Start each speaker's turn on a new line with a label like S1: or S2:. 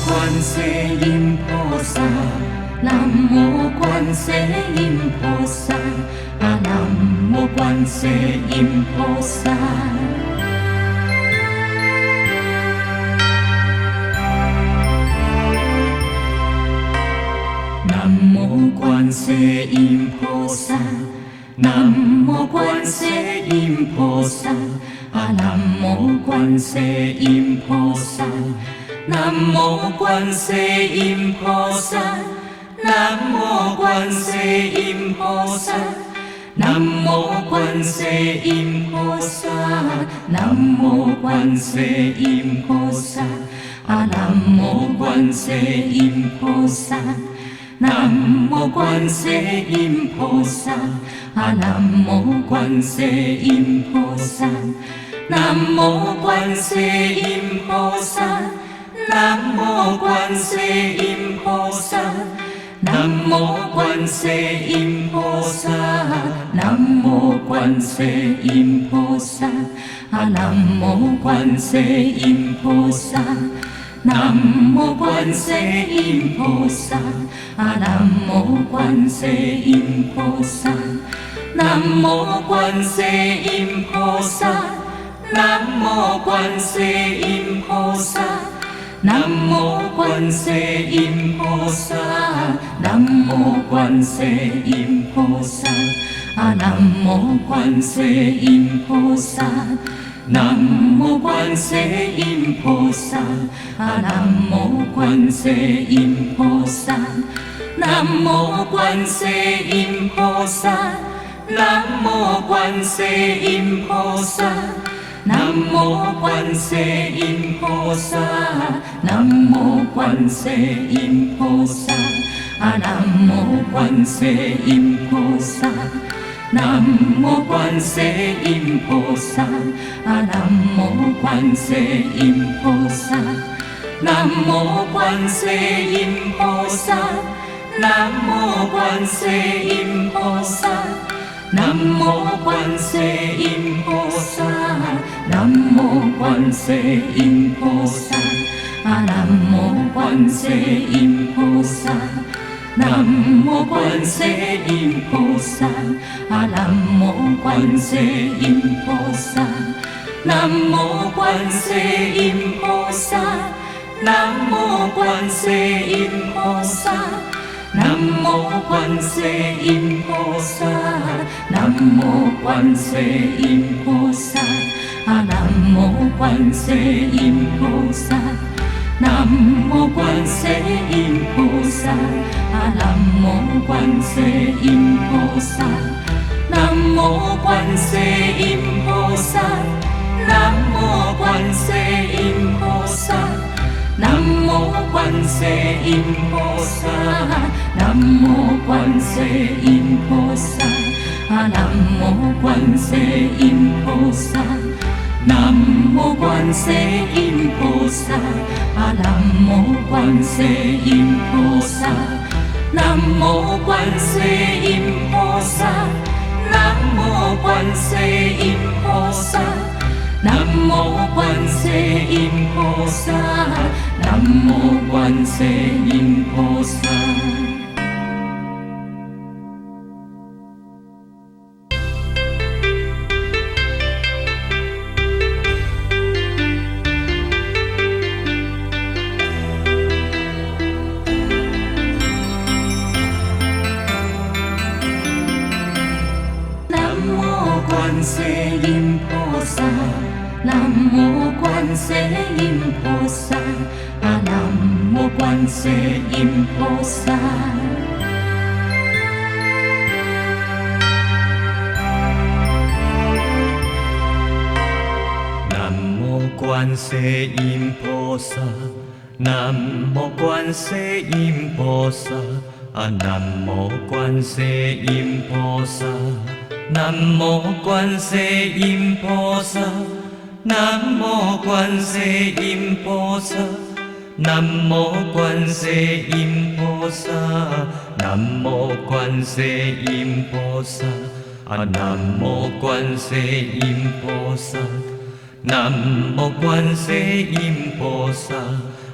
S1: 观世音菩萨，南无观世音菩萨，南无观世音菩萨。南无观世音菩萨，南无观世音菩萨，南无观世音菩萨，南无观世音菩萨，南无观世音菩萨，南无观世音菩萨，南无观世音菩萨，南无观世音菩萨。南无观世音菩萨，南无观世音菩萨，南无观世音菩萨，南无观世音菩萨，南无观世音菩萨，南无观世音菩萨，南无观世音菩萨。南无观世音菩萨，南无观世音菩萨，南无观世音菩萨，南无观世音菩萨，南无观世音菩萨，南无观世音菩萨，南无观世音菩萨。南无观世音菩萨，南无观世音菩萨，南无观世音菩萨，南无观世音菩萨，南无观世音菩萨，南无观世音菩萨，南无观世音菩萨。南无观世音菩萨，南无观世音菩萨，南无观世音菩萨，南无观世音菩萨，南无观世音菩萨，南无观世音菩萨，南无观世音菩萨。南无观世音菩萨，南无观世音菩萨，南无观世音菩萨，南无观世音菩萨，南无观世音菩萨，南无观世音菩萨，南无观世音菩萨。南无观世音菩萨，南无观世音菩萨，南无观世音菩萨，南无观世音菩萨，南无观世音菩萨，南无观世音菩萨，南无观世音菩萨。南无观世音菩萨，南无观世音菩萨，南无观世音菩萨，南无观世音菩萨，南无观世音菩萨，南无观世音菩萨。观世音菩萨，南无观世音菩萨，南无观世音菩萨。南无观世音菩萨，南无观世音菩萨，南无观世音菩萨。南无观世音菩萨，南无观世音菩萨，南无观世音菩萨，南无观世音菩萨，南无观世音菩萨，南无观世音菩萨，